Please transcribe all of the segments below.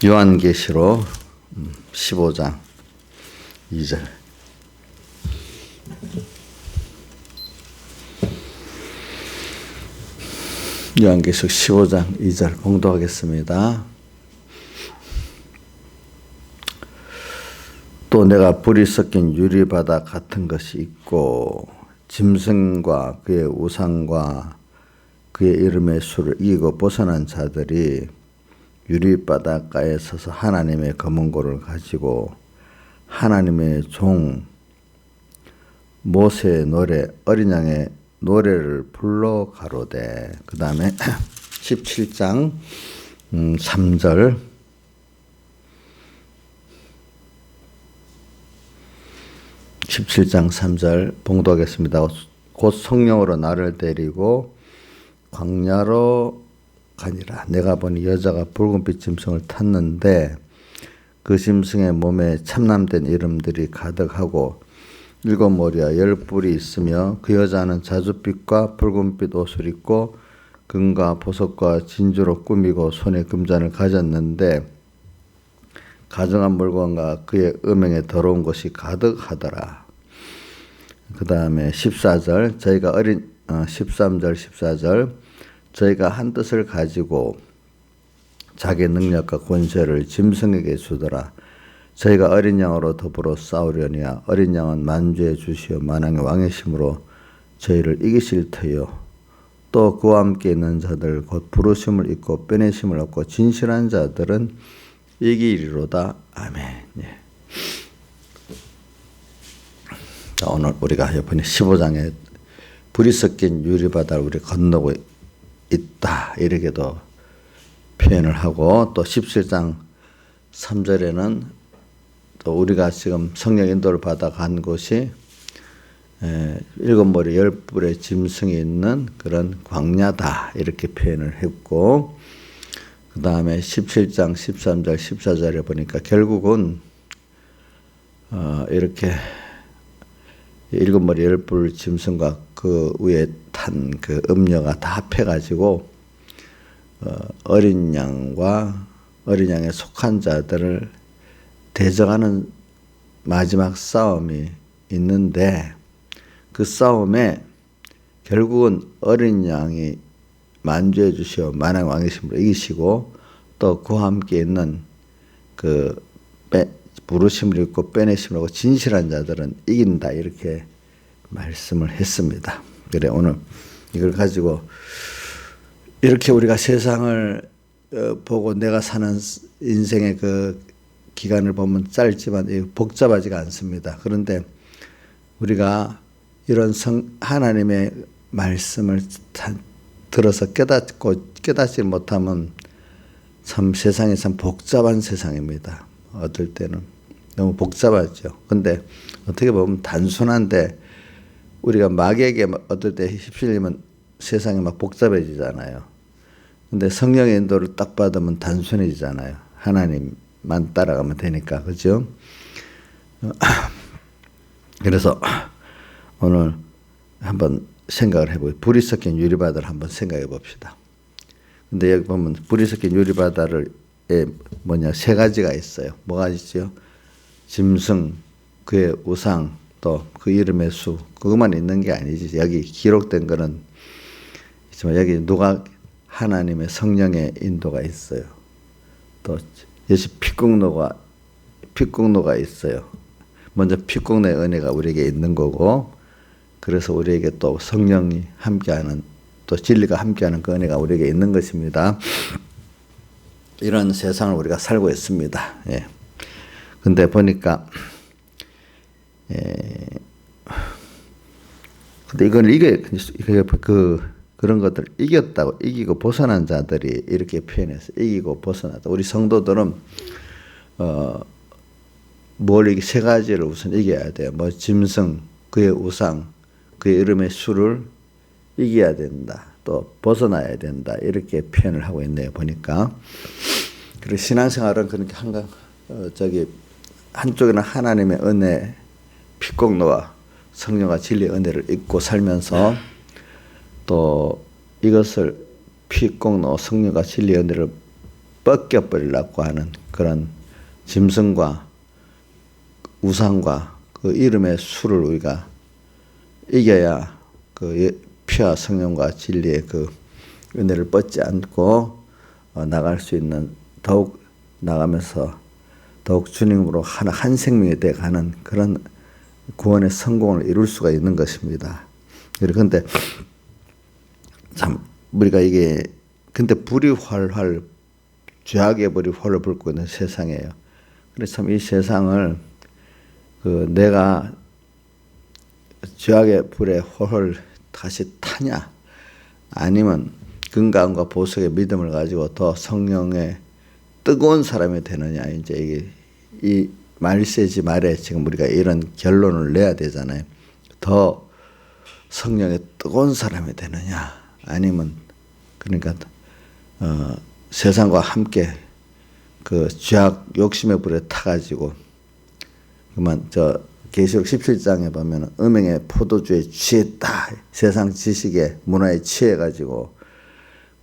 요한계시록 15장 2절. 요한계시록 15장 2절 봉독하겠습니다. 또 내가 불이 섞인 유리바다 같은 것이 있고 짐승과 그의 우상과 그의 이름의 수를 이기고 벗어난 자들이 유리바닷가에 서서 하나님의 검은고를 가지고 하나님의 종 모세의 노래 어린 양의 노래를 불러 가로되. 그 다음에 17장 3절 17장 3절 봉독하겠습니다. 곧 성령으로 나를 데리고 광야로 가니라. 내가 보니 여자가 붉은빛 짐승을 탔는데 그 짐승의 몸에 참남된 이름들이 가득하고 7머리와 10뿔이 있으며 그 여자는 자줏빛과 붉은빛 옷을 입고 금과 보석과 진주로 꾸미고 손에 금잔을 가졌는데 가증한 물건과 그의 음행에 더러운 것이 가득하더라. 그 다음에 14절 13절 14절 저희가 한 뜻을 가지고 자기 능력과 권세를 짐승에게 주더라. 저희가 어린 양으로 더불어 싸우려니와 어린 양은 만주의 주시오 만왕의 왕이심으로 저희를 이기실 터요. 또 그와 함께 있는 자들 곧 부르심을 입고 빼내심을 얻고 진실한 자들은 이기리로다. 아멘. 예. 자, 오늘 우리가 이번에 15장에 불이 섞인 유리바다를 우리 건너고 있다 이렇게도 표현을 하고, 또 17장 3절에는 또 우리가 지금 성령 인도를 받아 간 곳이 7머리 10뿔의 짐승이 있는 그런 광야다 이렇게 표현을 했고, 그 다음에 17장 13절 14절에 보니까 결국은 이렇게 7머리 10뿔 짐승과 그 위에 탄 그 음녀가 다 합해가지고 어린 양과 어린 양에 속한 자들을 대적하는 마지막 싸움이 있는데, 그 싸움에 결국은 어린 양이 만주해 주시어 만왕 왕이심으로 이기시고 또 그와 함께 있는 그 부르심을 입고 빼내심을 하고 진실한 자들은 이긴다 이렇게 말씀을 했습니다. 그래 오늘 이걸 가지고 이렇게 우리가 세상을 보고 내가 사는 인생의 그 기간을 보면 짧지만 복잡하지가 않습니다. 그런데 우리가 이런 하나님의 말씀을 들어서 깨닫지 못하면 참 세상이 참 복잡한 세상입니다. 어떨 때는 너무 복잡하죠. 근데 어떻게 보면 단순한데 우리가 마귀에게 어떨 때 휩쓸리면 세상이 막 복잡해지잖아요. 근데 성령의 인도를 딱 받으면 단순해지잖아요. 하나님만 따라가면 되니까. 그죠? 그래서 오늘 한번 생각을 해보고 불이 섞인 유리바다를 한번 생각해 봅시다. 근데 여기 보면 불이 섞인 유리바다를 세 가지가 있어요. 뭐가 있죠? 짐승, 그의 우상, 또 그 이름의 수, 그것만 있는 게 아니지. 여기 기록된 거는 있지만 여기 누가 하나님의 성령의 인도가 있어요. 또 예수 핏국노가 있어요. 먼저 핏국노의 은혜가 우리에게 있는 거고, 그래서 우리에게 또 성령이 함께하는, 또 진리가 함께하는 그 은혜가 우리에게 있는 것입니다. 이런 세상을 우리가 살고 있습니다. 예. 근데 보니까 근데 그런 것들 이겼다고, 이기고 벗어난 자들이 이렇게 표현해서 이기고 벗어났다. 우리 성도들은 세 가지를 우선 이겨야 돼요. 뭐 짐승, 그의 우상, 그의 이름의 수를 이겨야 된다. 또 벗어나야 된다. 이렇게 표현을 하고 있네요. 보니까. 그리고 신앙생활은 그렇게 한쪽에는 하나님의 은혜, 핏공로와 성령과 진리의 은혜를 잊고 살면서 또 이것을 핏공로, 성령과 진리의 은혜를 뻗겨버리려고 하는 그런 짐승과 우상과 그 이름의 수를 우리가 이겨야 그 피와 성령과 진리의 그 은혜를 뻗지 않고 나갈 수 있는, 더욱 나가면서 더욱 주님으로 한 생명이 돼 가는 그런 구원의 성공을 이룰 수가 있는 것입니다. 그런데 참 우리가 이게 근데 불이 활활 죄악의 불이 활을 불고 있는 세상이에요. 그래서 참 이 세상을 내가 죄악의 불에 활활 다시 타냐, 아니면 건강과 보석의 믿음을 가지고 더 성령의 뜨거운 사람이 되느냐. 이제 이게 이 말세지 말에 지금 우리가 이런 결론을 내야 되잖아요. 더 성령의 뜨거운 사람이 되느냐, 아니면 그러니까 세상과 함께 그 죄악 욕심의 불에 타가지고 그만 계시록 17장에 보면 음행의 포도주에 취했다. 세상 지식에 문화에 취해가지고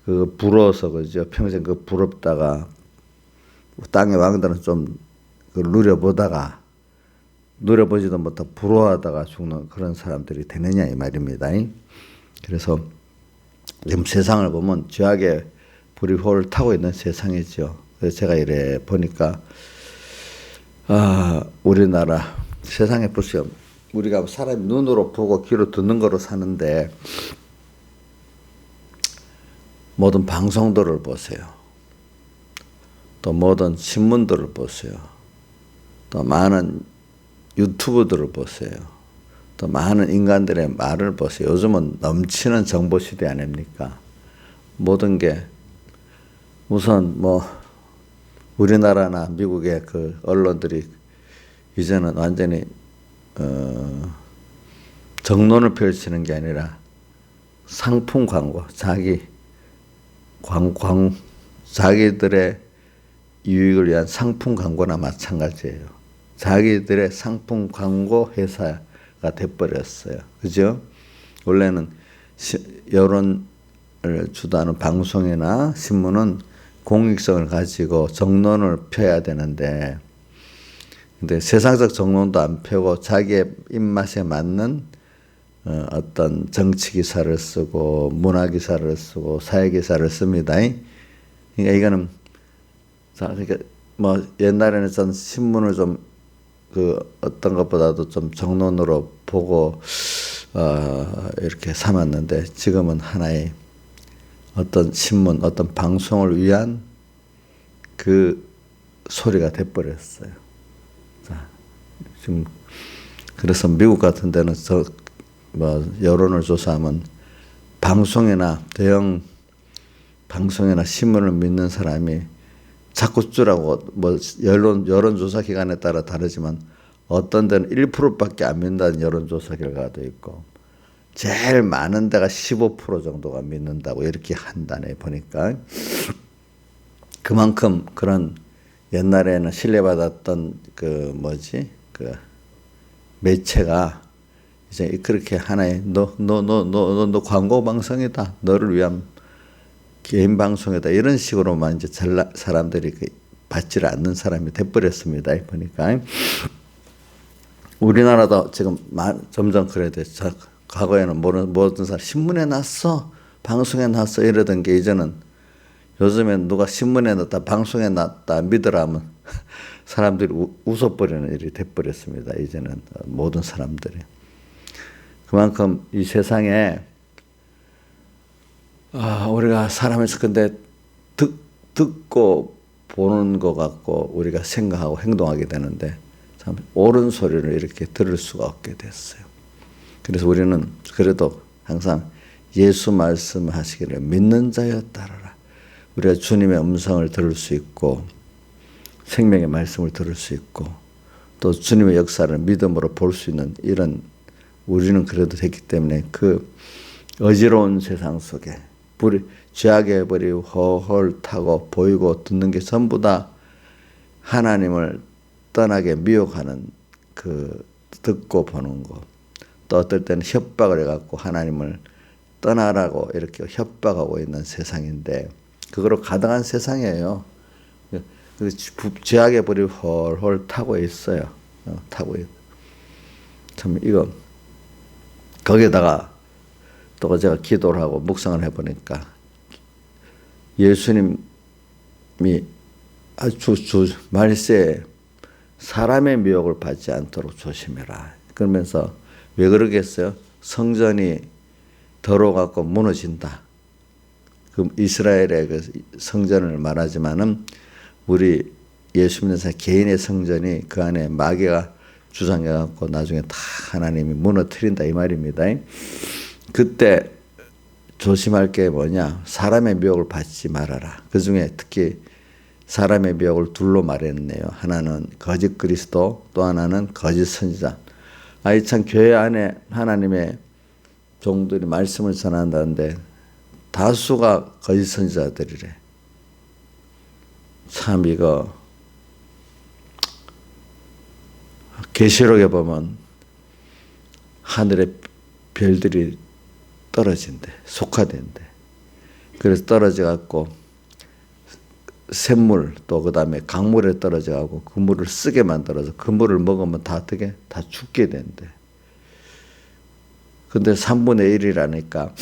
그 부러워서 그죠. 평생 그 부럽다가 땅의 왕들은 좀 누려보다가 누려보지도 못하고 부러워하다가 죽는 그런 사람들이 되느냐 이 말입니다. 그래서 지금 세상을 보면 죄악의 불이 활을 타고 있는 세상이죠. 그래서 제가 이래 보니까 우리나라 세상에 보세요. 우리가 사람이 눈으로 보고 귀로 듣는 거로 사는데 모든 방송들을 보세요. 또 모든 신문들을 보세요. 또 많은 유튜브들을 보세요. 또 많은 인간들의 말을 보세요. 요즘은 넘치는 정보 시대 아닙니까? 모든 게 우선 우리나라나 미국의 그 언론들이 이제는 완전히 정론을 펼치는 게 아니라 상품 광고, 자기들의 유익을 위한 상품 광고나 마찬가지예요. 자기들의 상품 광고 회사가 돼버렸어요. 그죠? 원래는 여론을 주도하는 방송이나 신문은 공익성을 가지고 정론을 펴야 되는데, 근데 세상적 정론도 안 펴고 자기의 입맛에 맞는 어떤 정치 기사를 쓰고 문화 기사를 쓰고 사회 기사를 씁니다. 그러니까 이거는 그러니까 옛날에는 전 신문을 좀 어떤 것보다도 좀 정론으로 보고 이렇게 삼았는데, 지금은 하나의 어떤 신문, 어떤 방송을 위한 그 소리가 돼버렸어요. 자, 지금 그래서 미국 같은 데는 여론을 조사하면 방송이나 대형 방송이나 신문을 믿는 사람이 자꾸 줄라고 여론조사 기관에 따라 다르지만 어떤 데는 1%밖에 안 믿는다는 여론조사 결과도 있고 제일 많은 데가 15% 정도가 믿는다고 이렇게 한다네 보니까. 그만큼 그런 옛날에는 신뢰받았던 그 매체가 이제 그렇게 하나의 너 광고 방송이다, 너를 위한 개인 방송이다, 이런 식으로만 이제 사람들이 받지를 않는 사람이 돼버렸습니다. 보니까 우리나라도 지금 점점 그래야 돼. 과거에는 모든 사람 신문에 났어, 방송에 났어 이러던 게 이제는 요즘엔 누가 신문에 났다, 방송에 났다 믿으라면 사람들이 웃어버리는 일이 돼버렸습니다. 이제는 모든 사람들이. 그만큼 이 세상에 우리가 사람에서 근데 듣고 보는 것 같고 우리가 생각하고 행동하게 되는데 참 옳은 소리를 이렇게 들을 수가 없게 됐어요. 그래서 우리는 그래도 항상 예수 말씀하시기를 믿는 자여 따르라. 우리가 주님의 음성을 들을 수 있고 생명의 말씀을 들을 수 있고 또 주님의 역사를 믿음으로 볼 수 있는 이런 우리는 그래도 됐기 때문에 그 어지러운 세상 속에 죄악의 불이 훨훨 타고 보이고 듣는 게 전부 다 하나님을 떠나게 미혹하는 그 듣고 보는 거, 또 어떨 때는 협박을 해갖고 하나님을 떠나라고 이렇게 협박하고 있는 세상인데 그거로 가득한 세상이에요. 죄악의 불이 홀홀 타고 있어요. 타고 있. 참 이거 거기다가 또 제가 기도를 하고 묵상을 해보니까 예수님이 말세에 사람의 미혹을 받지 않도록 조심해라. 그러면서 왜 그러겠어요? 성전이 더러워갖고 무너진다. 그 이스라엘의 그 성전을 말하지만은 우리 예수 믿는 사람 개인의 성전이 그 안에 마귀가 주장해갖고 나중에 다 하나님이 무너뜨린다 이 말입니다. 그때 조심할 게 뭐냐? 사람의 미혹을 받지 말아라. 그 중에 특히 사람의 미혹을 둘로 말했네요. 하나는 거짓 그리스도, 또 하나는 거짓 선지자. 아이 참 교회 안에 하나님의 종들이 말씀을 전한다는데 다수가 거짓 선지자들이래. 참 이거 계시록에 보면 하늘의 별들이 떨어진대, 속화된대. 그래서 떨어져 갖고 샘물 또 그다음에 강물에 떨어져 갖고 그 물을 쓰게 만들어서 그 물을 먹으면 다 어떻게 다 죽게 된대. 근데 3분의 1이라니까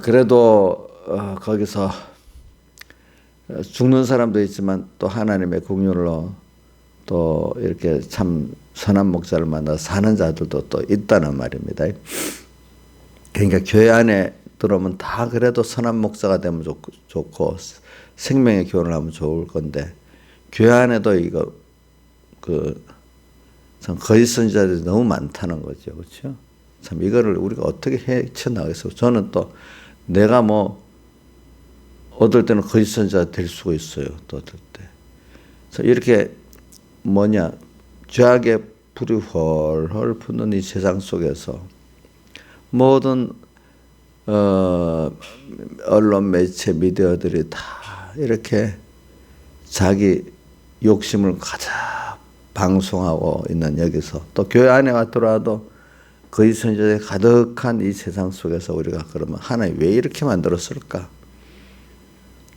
그래도 거기서 죽는 사람도 있지만 또 하나님의 긍휼로 또 이렇게 참 선한 목자를 만나 사는 자들도 또 있다는 말입니다. 그러니까 교회 안에 들어오면 다 그래도 선한 목사가 되면 좋고 생명의 교훈을 하면 좋을 건데 교회 안에도 이거 참 거짓 선지자들이 너무 많다는 거죠, 그렇죠? 참 이거를 우리가 어떻게 헤쳐나가겠어요? 저는 또 내가 뭐 어떨 때는 거짓 선지자 될 수가 있어요, 또 어떨 때. 그래서 이렇게 죄악의 불이 헐헐 붙는 이 세상 속에서 모든 언론 매체 미디어들이 다 이렇게 자기 욕심을 가자 방송하고 있는 여기서 또 교회 안에 들어와도 거짓 선지자들이 가득한 이 세상 속에서 우리가 그러면 하나님 왜 이렇게 만들었을까?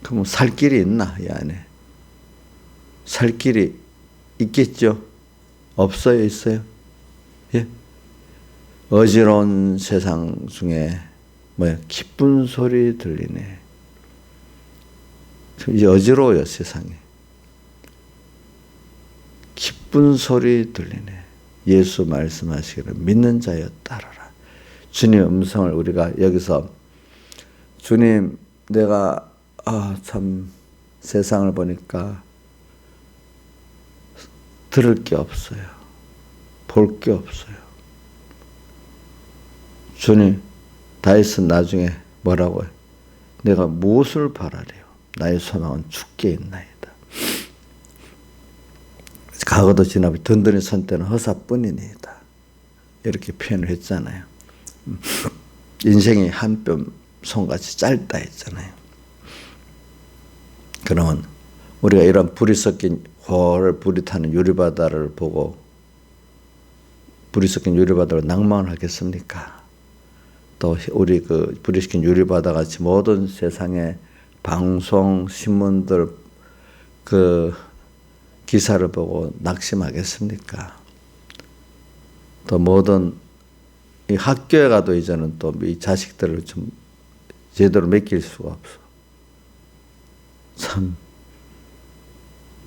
그럼 살 길이 있나 이 안에? 살 길이 있겠죠? 없어요? 있어요? 예? 어지러운 세상 중에 기쁜 소리 들리네. 이제 어지러워요 세상에. 기쁜 소리 들리네. 예수 말씀하시기를 믿는 자여 따르라. 주님의 음성을 우리가 여기서 주님 내가 참 세상을 보니까 들을 게 없어요. 볼 게 없어요. 주님 다윗은 나중에 뭐라고 해요? 내가 무엇을 바라래요? 나의 소망은 주께 있나이다. 과거도 지나고 든든히 선 때는 허사뿐이니이다. 이렇게 표현을 했잖아요. 인생이 한 뼘 손같이 짧다 했잖아요. 그러면 우리가 이런 불이 섞인 불이 타는 유리바다를 보고 불이 섞인 유리바다로 낭만을 하겠습니까? 또 우리 그 불이 섞인 유리바다 같이 모든 세상의 방송, 신문들 그 기사를 보고 낙심하겠습니까? 또 모든 이 학교에 가도 이제는 또 이 자식들을 좀 제대로 맡길 수가 없어. 참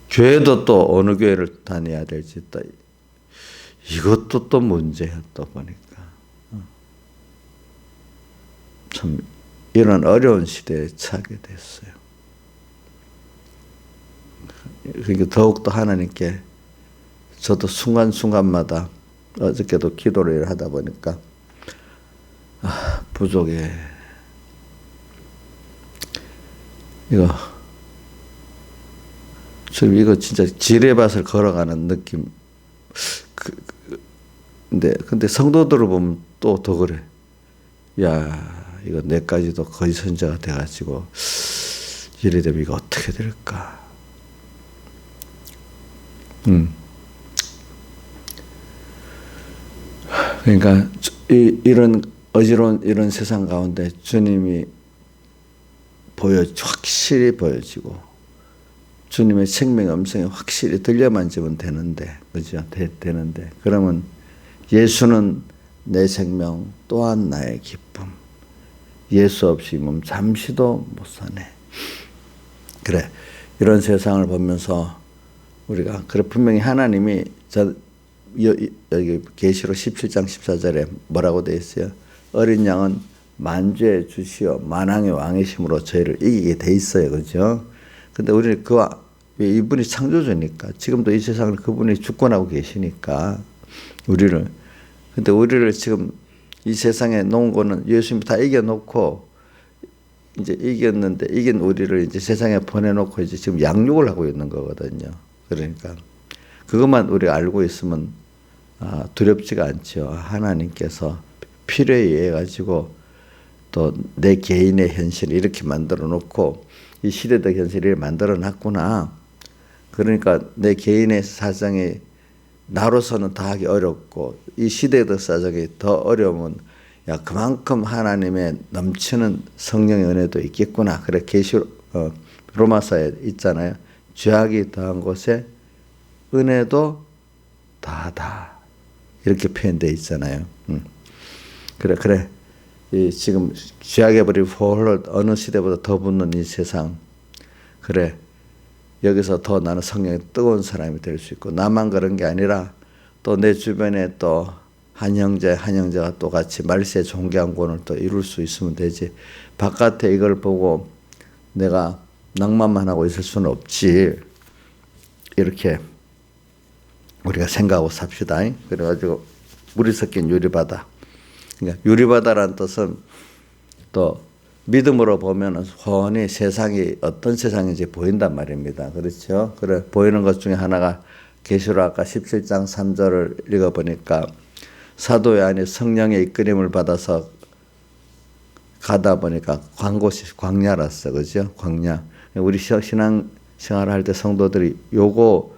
교회도 또 어느 교회를 다녀야 될지 또 이것도 또 문제야 또 보니까 참 이런 어려운 시대에 처하게 됐어요. 그러니까 더욱더 하나님께 저도 순간순간마다 어저께도 기도를 하다 보니까 부족해. 이거 진짜 지뢰밭을 걸어가는 느낌. 근데 성도들을 보면 또 더 그래. 야, 이거 내까지도 거짓 선지자가 돼가지고 이래 되면 이거 어떻게 될까? 그러니까 이런 어지러운 이런 세상 가운데 주님이 확실히 보여지고 주님의 생명의 음성이 확실히 들려만 지면 되는데, 그죠? 되는데. 그러면 예수는 내 생명 또한 나의 기쁨. 예수 없이 몸 잠시도 못 사네. 그래. 이런 세상을 보면서 우리가, 그래, 분명히 하나님이 여기 계시록 17장 14절에 뭐라고 되어 있어요? 어린 양은 만주의 주시어 만왕의 왕이심으로 저희를 이기게 돼 있어요. 그죠? 근데 우리는 이분이 창조주니까, 지금도 이 세상을 그분이 주권하고 계시니까, 근데 우리를 지금 이 세상에 놓은 거는 예수님이 다 이겨놓고, 이제 이겼는데, 이긴 우리를 이제 세상에 보내놓고 이제 지금 양육을 하고 있는 거거든요. 그러니까, 그것만 우리가 알고 있으면, 두렵지가 않죠. 하나님께서 필요에 의해 가지고 또 내 개인의 현실을 이렇게 만들어 놓고 이 시대적 현실을 만들어 놨구나. 그러니까 내 개인의 사정이 나로서는 다 하기 어렵고 이 시대적 사정이 더 어려우면 그만큼 하나님의 넘치는 성령의 은혜도 있겠구나. 그래 로마서에 있잖아요. 죄악이 더한 곳에 은혜도 다하다. 이렇게 표현되어 있잖아요. 그래. 지금 죄악의 불이 홀로 어느 시대보다 더 붙는 이 세상. 그래. 여기서 더 나는 성령이 뜨거운 사람이 될 수 있고, 나만 그런 게 아니라 또 내 주변에 또 한 형제가 또 같이 말세의 종교한권을 또 이룰 수 있으면 되지. 바깥에 이걸 보고 내가 낭만만 하고 있을 수는 없지. 이렇게 우리가 생각하고 삽시다. 그래가지고 물이 섞인 유리바다. 그러니까 유리바다라는 뜻은 또 믿음으로 보면 훤히 세상이 어떤 세상인지 보인단 말입니다. 그렇죠? 그래 보이는 것 중에 하나가 계시록 아까 17장 3절을 읽어보니까 사도의 안에 성령의 이끌림을 받아서 가다 보니까 간 곳이 광야랐어. 그죠? 광야. 우리 신앙 생활을 할 때 성도들이 요거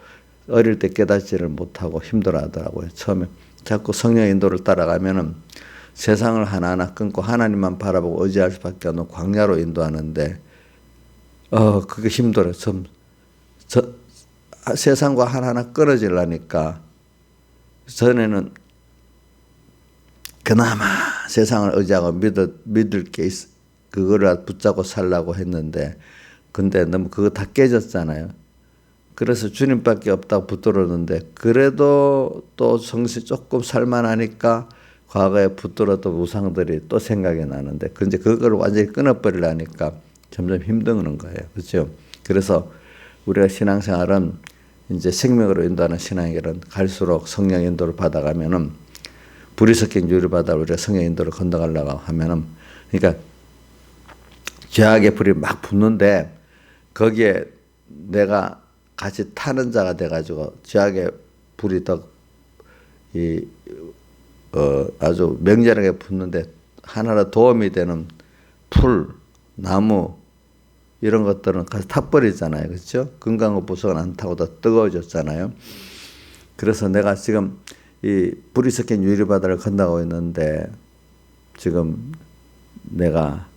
어릴 때 깨닫지를 못하고 힘들어 하더라고요. 처음에 자꾸 성령의 인도를 따라가면은 세상을 하나하나 끊고 하나님만 바라보고 의지할 수밖에 없는 광야로 인도하는데, 그게 힘들어요. 세상과 하나하나 끊어지려니까, 전에는 그나마 세상을 의지하고 믿을 게 그거를 붙잡고 살라고 했는데, 근데 너무 그거 다 깨졌잖아요. 그래서 주님밖에 없다고 붙들었는데, 그래도 또 정신 조금 살만하니까 과거에 붙들었던 우상들이 또 생각이 나는데, 근데 그걸 완전히 끊어버리려니까 점점 힘든 거예요. 그렇죠? 그래서 우리가 신앙생활은 이제 생명으로 인도하는 신앙이란 갈수록 성령 인도를 받아가면은 불이 섞인 유리바다를 우리가 성령 인도를 건너가려고 하면은, 그러니까 죄악의 불이 막 붙는데 거기에 내가 같이 타는 자가 돼가지고 죄악의 불이 더 아주 명절하게 붙는데 하나로 도움이 되는 풀, 나무 이런 것들은 가서 타버리잖아요. 그렇죠? 금강호 부석은 안 타고 더 뜨거워졌잖아요. 그래서 내가 지금 이 불이 섞인 유리바다를 건너가고 있는데 지금 내가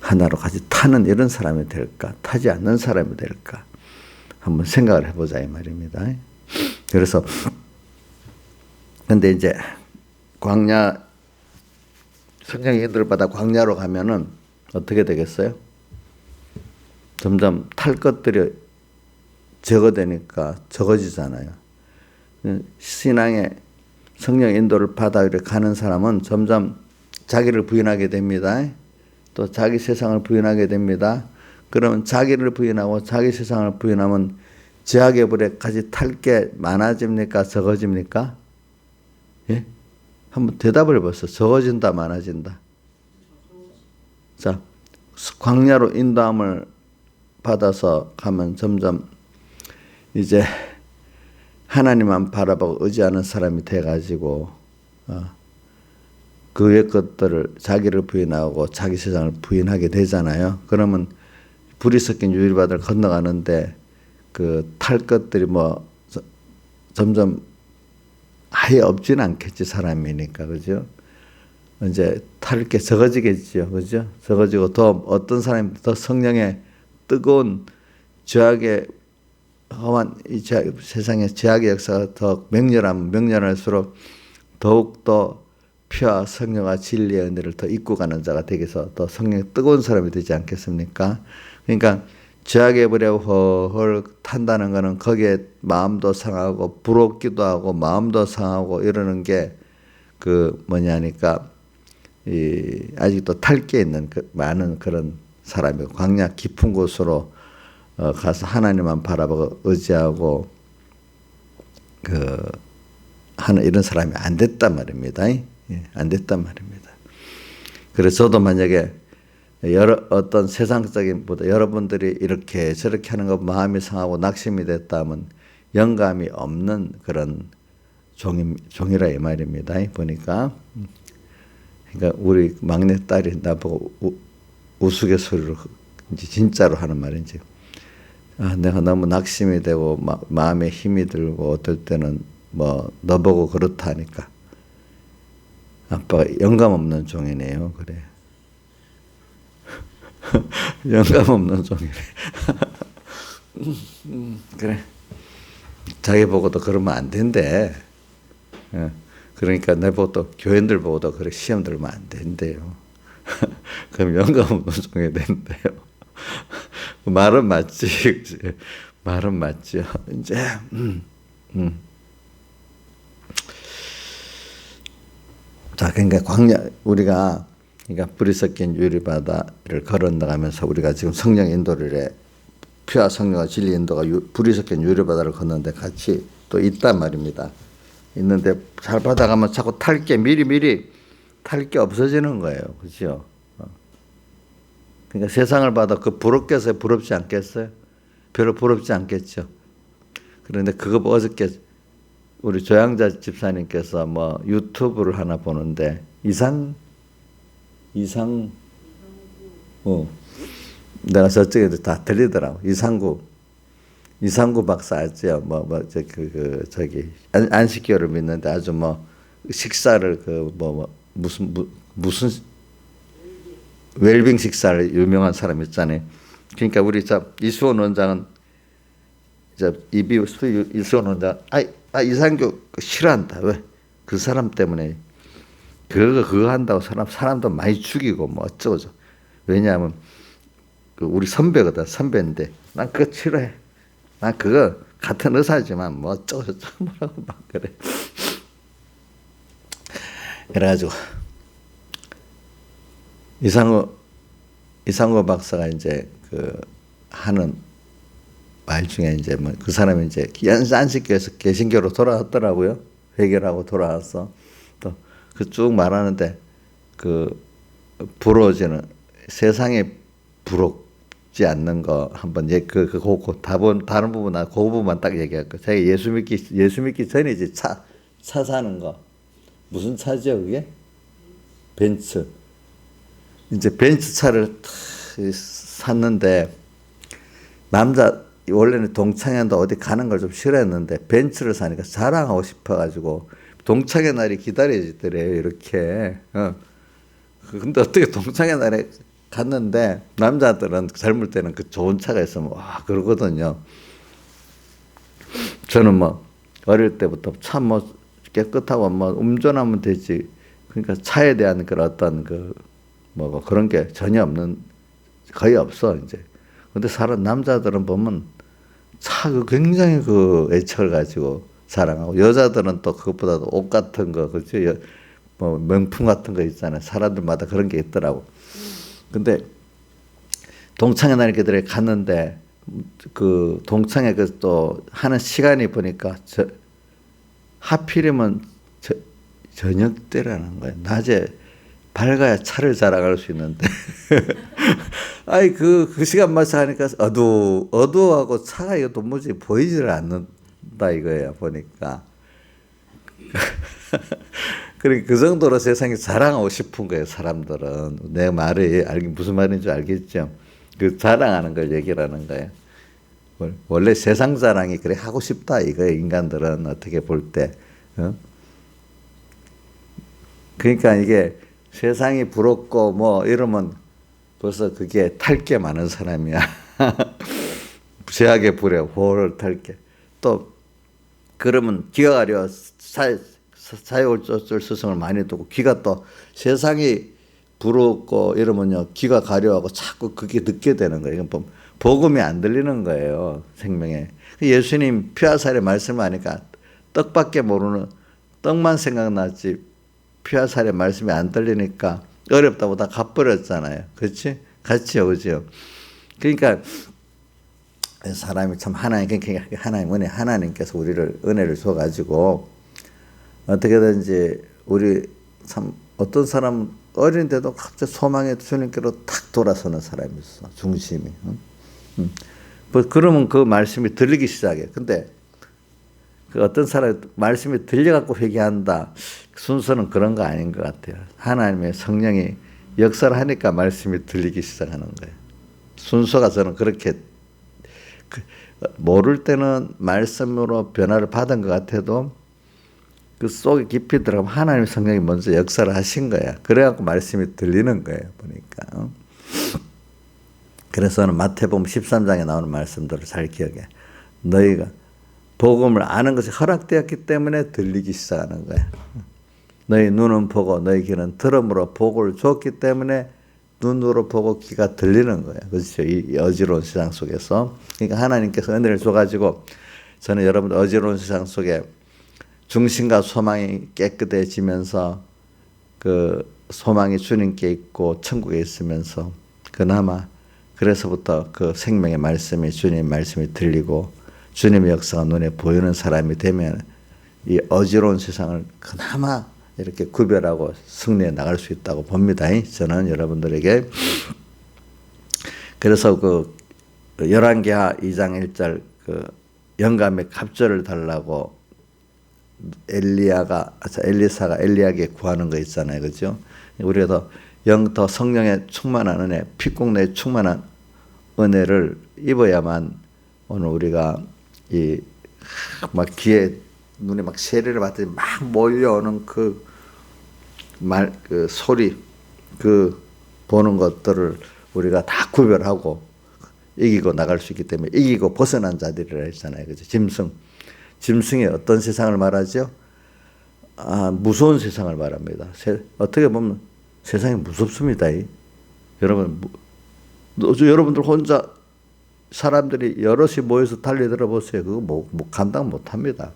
하나로 같이 타는 이런 사람이 될까? 타지 않는 사람이 될까? 한번 생각을 해보자 이 말입니다. 그래서 근데 이제 광야 성령의 인도를 받아 광야로 가면은 어떻게 되겠어요? 점점 탈 것들이 적어되니까 적어지잖아요. 신앙의 성령 인도를 받아 이렇게 가는 사람은 점점 자기를 부인하게 됩니다. 또 자기 세상을 부인하게 됩니다. 그러면 자기를 부인하고 자기 세상을 부인하면 죄악의 불에 같이 탈 게 많아집니까? 적어집니까? 예? 한번 대답을 해보세요. 적어진다, 많아진다? 자, 광야로 인도함을 받아서 가면 점점 이제 하나님만 바라보고 의지하는 사람이 돼가지고 그 외 것들을 자기를 부인하고 자기 세상을 부인하게 되잖아요. 그러면 불이 섞인 유리바다를 건너가는데 그 탈 것들이 뭐 점점 아예 없지는 않겠지, 사람이니까. 그죠? 이제 탈 게 적어지겠죠. 그죠? 적어지고 더 어떤 사람이 더 성령의 뜨거운 죄악의 험한 이 세상의 죄악의 역사가 더 명렬할수록 더욱더 피와 성령과 진리의 은혜를 더 입고 가는 자가 되게서 더 성령의 뜨거운 사람이 되지 않겠습니까? 그러니까 죄악의 불에 헐헐 탄다는 것은 거기에 마음도 상하고 부럽기도 하고 마음도 상하고 이러는 게 그 뭐냐니까 아직도 탈 게 있는 많은 그런 사람이고 광야 깊은 곳으로 가서 하나님만 바라보고 의지하고 하는 이런 사람이 안 됐단 말입니다. 안 됐단 말입니다. 그래서 저도 만약에 어떤 세상적인 보다 여러분들이 이렇게 저렇게 하는 거 마음이 상하고 낙심이 됐다면 영감이 없는 그런 종이라 이 말입니다. 보니까 그러니까 우리 막내 딸이 나보고 우스갯소리로 이제 진짜로 하는 말인지 내가 너무 낙심이 되고 마음에 힘이 들고 어떨 때는 뭐 너보고 그렇다 하니까 아빠가 영감 없는 종이네요. 그래. 영감 없는 종이래. 그래. 자기 보고도 그러면 안 된대. 그러니까 내 보고도 교인들 보고도 그래 시험 들면 안 된대요. 그럼 영감 없는 종이 된대요. 말은 맞지. 말은 맞죠. 이제 자, 그러니까 우리가 그러니까 불이 섞인 유리바다를 걸어 나가면서 우리가 지금 성령 인도를 해 피와 성령과 진리 인도가 불이 섞인 유리바다를 걷는데 같이 또 있단 말입니다. 있는데 잘 받아가면 자꾸 탈 게 미리 탈 게 없어지는 거예요. 그렇죠? 그러니까 세상을 봐도 그 부럽겠어요? 부럽지 않겠어요? 별로 부럽지 않겠죠. 그런데 그거 어저께 우리 조양자 집사님께서 뭐 유튜브를 하나 보는데 내가 저쪽에도 다 들리더라고. 이상구 박사 알죠? 저기 안식교를 믿는데 아주 뭐 식사를 무슨 웰빙 식사를 유명한 사람 있잖아요. 그러니까 우리 이수원 원장은 이수원 원장 이상규 싫어한다. 왜? 그 사람 때문에 그거 한다고 사람도 많이 죽이고 뭐 어쩌고저. 왜냐하면 우리 선배거든. 선배인데 난 그거 싫어해. 난 그거 같은 의사지만 뭐 어쩌고저쩌고 뭐라고 막 그래. 그래가지고 이상호 박사가 이제 하는 말 중에 이제 뭐 그 사람이 이제 안식교에서 개신교로 돌아왔더라고요. 회개하고 돌아와서 또 그 쭉 말하는데 부러워지는 세상에 부럽지 않는 거 한번 다른 부분 그 부분만 딱 얘기할 거. 제가 예수 믿기 전에 이제 차 사는 거 무슨 차죠 그게? 벤츠. 이제 벤츠 차를 샀는데 원래는 동창회도 어디 가는 걸 좀 싫어했는데 벤츠를 사니까 자랑하고 싶어가지고 동창회 날이 기다려지더래요. 이렇게. 근데 어떻게 동창회 날에 갔는데 남자들은 젊을 때는 그 좋은 차가 있으면 와 그러거든요. 저는 뭐 어릴 때부터 차 뭐 깨끗하고 뭐 운전하면 되지. 그러니까 차에 대한 그런 어떤 그런 게 전혀 거의 없어 이제. 근데 남자들은 보면 굉장히 애착을 가지고 자랑하고 여자들은 또 그것보다도 옷 같은 거 그렇죠. 뭐 명품 같은 거 있잖아요. 사람들마다 그런 게 있더라고. 근데 동창회 날 이렇게 갔는데 동창회 또 하는 시간이 보니까 하필이면 저녁 때라는 거예요. 낮에 밝아야 차를 자랑할 수 있는데 아이 그 시간 맞춰 하니까 어두워하고 차가 이거 도무지 보이지를 않는다 이거예요. 보니까 그러니까 그 정도로 세상에 자랑하고 싶은 거예요. 사람들은 내 말이 무슨 말인지 알겠죠. 자랑하는 걸 얘기하는 거예요. 원래 세상 자랑이 그래 하고 싶다 이거예요. 인간들은 어떻게 볼 때. 그러니까 이게 세상이 부럽고 뭐 이러면 벌써 그게 탈 게 많은 사람이야. 죄악의 불에 호를 탈 게. 또 그러면 귀가 가려 사회울조줄 스승을 많이 두고 귀가 또 세상이 부럽고 이러면요 귀가 가려하고 자꾸 그게 듣게 되는 거예요. 복음이 안 들리는 거예요. 생명에. 예수님 피하살의 말씀을 하니까 떡밖에 모르는 떡만 생각나지 피하살의 말씀이 안 들리니까 어렵다고 다 갚버렸잖아요. 그렇지? 같이요. 그죠? 그러니까 사람이 참 하나님 은혜 하나님께서 우리를 은혜를 줘가지고 어떻게든지 우리 참 어떤 사람 어린데도 갑자기 소망의 주님께로 탁 돌아서는 사람이 있어. 중심이. 그러면 그 말씀이 들리기 시작해. 근데 그 어떤 사람 말씀이 들려갖고 회개한다. 순서는 그런 거 아닌 것 같아요. 하나님의 성령이 역사를 하니까 말씀이 들리기 시작하는 거예요. 순서가 저는 그렇게 모를 때는 말씀으로 변화를 받은 것 같아도 그 속에 깊이 들어가면 하나님의 성령이 먼저 역사를 하신 거야. 그래갖고 말씀이 들리는 거예요. 보니까. 그래서는 마태복음 13장에 나오는 말씀들을 잘 기억해. 너희가 복음을 아는 것이 허락되었기 때문에 들리기 시작하는 거야. 너희 눈은 보고 너희 귀는 들음으로 복을 줬기 때문에 눈으로 보고 귀가 들리는 거예요. 그렇죠? 이 어지러운 세상 속에서. 그러니까 하나님께서 은혜를 줘가지고 저는 여러분들 어지러운 세상 속에 중심과 소망이 깨끗해지면서 그 소망이 주님께 있고 천국에 있으면서 그나마 그래서부터 그 생명의 말씀이 주님의 말씀이 들리고 주님의 역사가 눈에 보이는 사람이 되면 이 어지러운 세상을 그나마 이렇게 구별하고 승리해 나갈 수 있다고 봅니다. 저는 여러분들에게. 그래서 그 열왕기하 2장 1절 그 영감의 갑절을 달라고 엘리사가 엘리야에게 구하는 거 있잖아요. 그죠? 우리가 더 성령의 충만한 은혜, 피국내에 충만한 은혜를 입어야만 오늘 우리가 이 막 귀에 눈에 막 세례를 받더니 막 몰려오는 그 소리, 그 보는 것들을 우리가 다 구별하고 이기고 나갈 수 있기 때문에 이기고 벗어난 자들이라 했잖아요. 그죠? 짐승이 어떤 세상을 말하죠? 무서운 세상을 말합니다. 어떻게 보면 세상이 무섭습니다. 여러분들 혼자 사람들이 여럿이 모여서 달려들어 보세요. 그거 뭐 감당 못 합니다.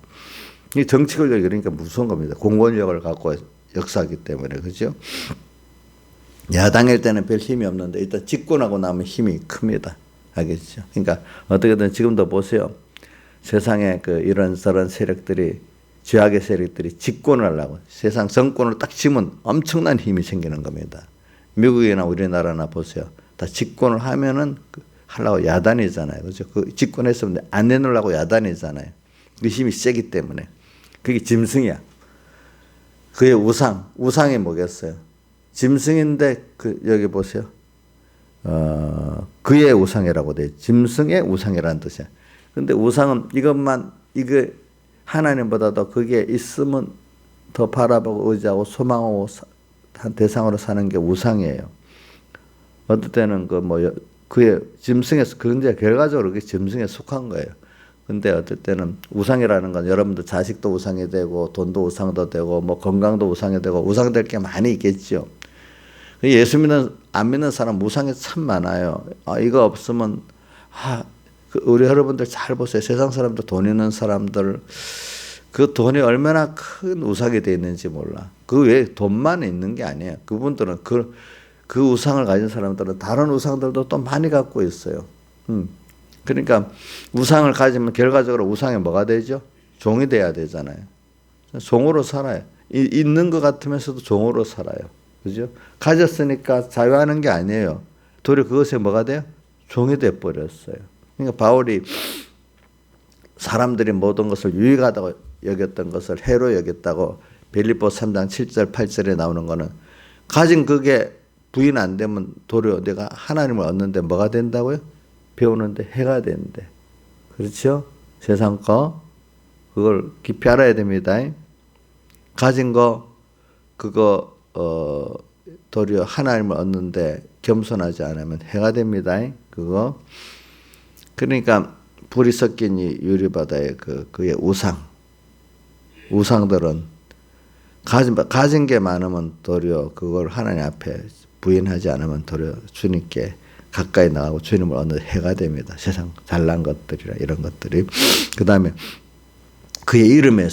이 정치 권력이 그러니까 무서운 겁니다. 공권력을 갖고 역사하기 때문에. 그죠? 야당일 때는 별 힘이 없는데 일단 집권하고 나면 힘이 큽니다. 알겠죠? 그러니까 어떻게든 지금도 보세요. 세상에 그 이런저런 세력들이 죄악의 세력들이 집권을 하려고 세상 정권을 딱 쥐면 엄청난 힘이 생기는 겁니다. 미국이나 우리나라나 보세요. 다 집권을 하면은 하려고 야단이잖아요. 그죠? 그 집권했으면 안 내놓으려고 야단이잖아요. 그 힘이 세기 때문에. 그게 짐승이야. 그의 우상이 뭐겠어요? 짐승인데 여기 보세요. 그의 우상이라고 돼. 짐승의 우상이라는 뜻이야. 근데 우상은 이게 하나님보다도 그게 있으면 더 바라보고 의지하고 소망하고 한 대상으로 사는 게 우상이에요. 어떨 때는 그의 짐승에서 그런데 결과적으로 그게 짐승에 속한 거예요. 근데 어떨 때는 우상이라는 건 여러분들 자식도 우상이 되고 돈도 우상도 되고 뭐 건강도 우상이 되고 우상될 게 많이 있겠죠. 예수 안 믿는 사람 우상이 참 많아요. 이거 없으면 우리 여러분들 잘 보세요. 세상 사람들 돈 있는 사람들 그 돈이 얼마나 큰 우상이 되어 있는지 몰라. 그 외에 돈만 있는 게 아니에요. 그분들은 그 우상을 가진 사람들은 다른 우상들도 또 많이 갖고 있어요. 그러니까 우상을 가지면 결과적으로 우상이 뭐가 되죠? 종이 돼야 되잖아요. 종으로 살아요. 있는 것 같으면서도 종으로 살아요. 그죠? 가졌으니까 자유하는 게 아니에요. 도리어 그것에 뭐가 돼요? 종이 돼 버렸어요. 그러니까 바울이 사람들이 모든 것을 유익하다고 여겼던 것을 해로 여겼다고 빌립보 3장 7절 8절에 나오는 거는 가진 그게 부인 안 되면 도리어 내가 하나님을 얻는데 뭐가 된다고요? 배우는데 해가 된대. 그렇죠? 세상 거 그걸 깊이 알아야 됩니다. 가진 거 그거 도리어 하나님을 얻는데 겸손하지 않으면 해가 됩니다. 그거. 그러니까 불이 섞인 이 유리바다의 그의 우상들은 가진 게 많으면 도리어 그걸 하나님 앞에 부인하지 않으면 도리어 주님께 가까이 나가고 주님을 얻는 해가 됩니다. 세상 잘난 것들이라 이런 것들이. 그 다음에 그의 이름의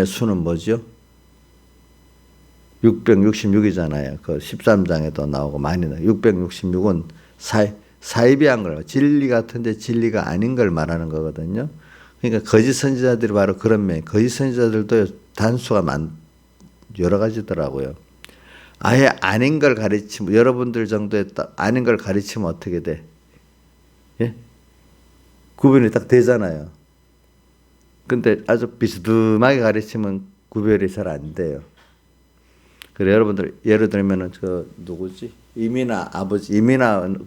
수는 뭐죠? 666이잖아요. 그 13장에도 나오고 많이 나와요. 666은 사이비한 걸, 진리 같은데 진리가 아닌 걸 말하는 거거든요. 그러니까 거짓 선지자들이 바로 그런 면, 거짓 선지자들도 단수가 여러 가지더라고요. 아예 아닌 걸 가르치면, 여러분들 정도에 아닌 걸 가르치면 어떻게 돼? 예? 구분이 딱 되잖아요. 근데 아주 비스듬하게 가르치면 구별이 잘 안 돼요. 그래, 여러분들, 예를 들면은, 누구지? 이민아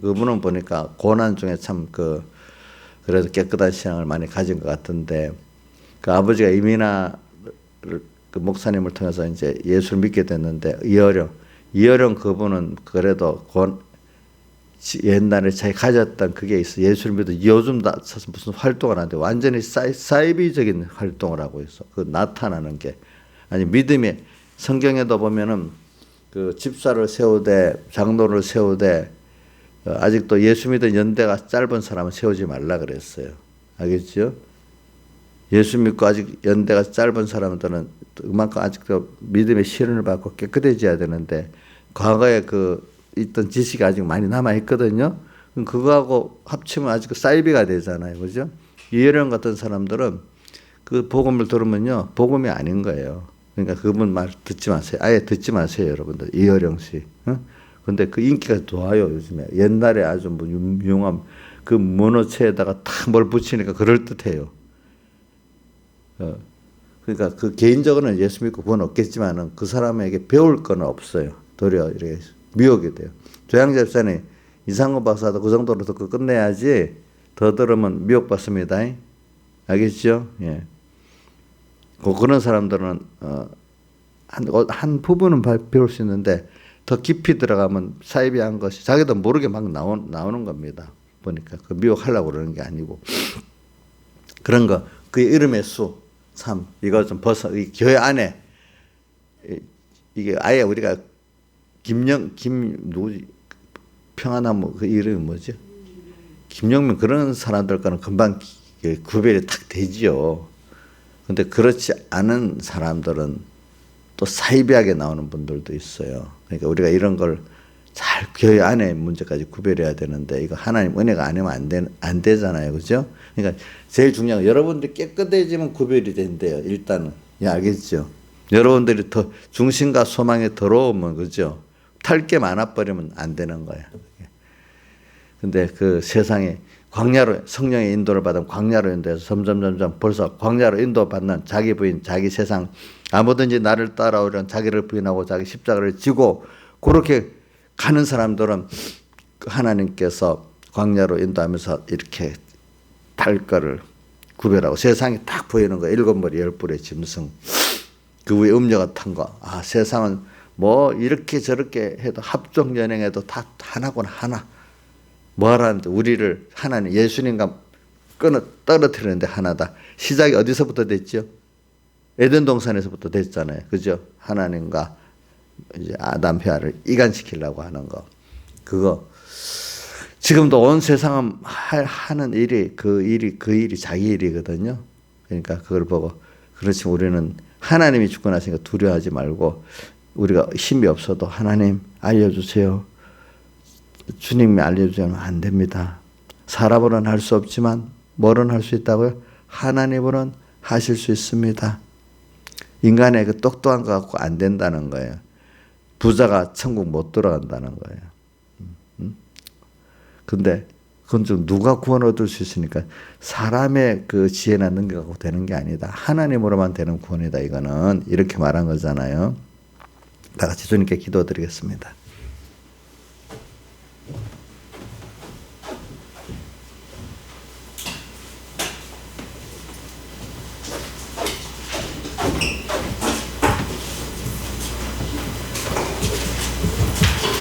그분은 보니까 고난 중에 참 그래도 깨끗한 신앙을 많이 가진 것 같은데, 그 아버지가 이민아 그 목사님을 통해서 이제 예수를 믿게 됐는데, 이어령 그분은 그래도 옛날에 자기 가졌던 그게 있어. 예수를 믿어. 요즘 무슨 활동을 하는데 완전히 사이비적인 활동을 하고 있어. 그 나타나는 게. 아니, 믿음이 성경에도 보면은 그 집사를 세우되 장로를 세우되 아직도 예수 믿은 연대가 짧은 사람은 세우지 말라 그랬어요. 알겠죠? 예수 믿고 아직 연대가 짧은 사람들은 그만큼 아직도 믿음의 시련을 받고 깨끗해져야 되는데 과거에 있던 지식이 아직 많이 남아 있거든요. 그거하고 합치면 아직 사이비가 되잖아요. 그죠? 이해령 같은 사람들은 그 복음을 들으면요. 복음이 아닌 거예요. 그러니까 그분 말 듣지 마세요. 아예 듣지 마세요, 여러분들. 이어령 씨. 근데 그 인기가 좋아요, 요즘에. 옛날에 아주 뭐 유명한 그 문어체에다가 탁 뭘 붙이니까 그럴듯해요. 그러니까 그 개인적으로는 예수 믿고 구원 없겠지만은 그 사람에게 배울 건 없어요. 도리어 이렇게 미혹이 돼요. 조양재 집사님, 이상호 박사도 그 정도로 듣고 끝내야지 더 들으면 미혹받습니다. 알겠죠? 예. 그런 사람들은 한 부분은 배울 수 있는데 더 깊이 들어가면 사이비한 것이 자기도 모르게 막 나오는 겁니다. 보니까 그 미혹하려고 그러는 게 아니고 그런 거 그의 이름의 참 이거 좀 이 교회 안에 이게 아예 우리가 누구지 평안나무 그 이름이 뭐죠? 김영민 그런 사람들과는 금방 구별이 탁 되지요. 근데 그렇지 않은 사람들은 또 사이비하게 나오는 분들도 있어요. 그러니까 우리가 이런 걸 잘 교회 안에 문제까지 구별해야 되는데 이거 하나님 은혜가 아니면 안 되잖아요. 그죠? 그러니까 제일 중요한 건 여러분들이 깨끗해지면 구별이 된대요. 일단은. 예, 알겠죠? 여러분들이 더 중심과 소망에 더러우면 그죠? 탈 게 많아버리면 안 되는 거예요. 근데 그 세상에 광야로 성령의 인도를 받으면 광야로 인도해서 점점 벌써 광야로 인도받는 자기 부인, 자기 세상 아무든지 나를 따라오려는 자기를 부인하고 자기 십자가를 지고 그렇게 가는 사람들은 하나님께서 광야로 인도하면서 이렇게 탈 거를 구별하고 세상이 딱 보이는 거 7머리 10뿔의 짐승 그 위에 음녀 같은 거 세상은 뭐 이렇게 저렇게 해도 합종 연행해도 다 하나군 하나 뭐 하라는데 우리를 하나님 예수님과 떨어뜨리는데 하나다. 시작이 어디서부터 됐죠? 에덴 동산에서부터 됐잖아요. 그죠? 하나님과 이제 아담 헤아를 이간시키려고 하는 거. 그거 지금도 온 세상은 하는 일이 그 일이 자기 일이거든요. 그러니까 그걸 보고 그렇지 우리는 하나님이 주권하시니까 두려워하지 말고 우리가 힘이 없어도 하나님 알려주세요. 주님이 알려주면 안 됩니다. 사람으로는 할 수 없지만 뭐는 할 수 있다고요? 하나님으로는 하실 수 있습니다. 인간의 그 똑똑한 거 갖고 안 된다는 거예요. 부자가 천국 못 들어간다는 거예요. 근데 그건 좀 누가 구원 얻을 수 있으니까 사람의 그 지혜나 능력 갖고 되는 게 아니다. 하나님으로만 되는 구원이다. 이거는 이렇게 말한 거잖아요. 다 같이 주님께 기도드리겠습니다.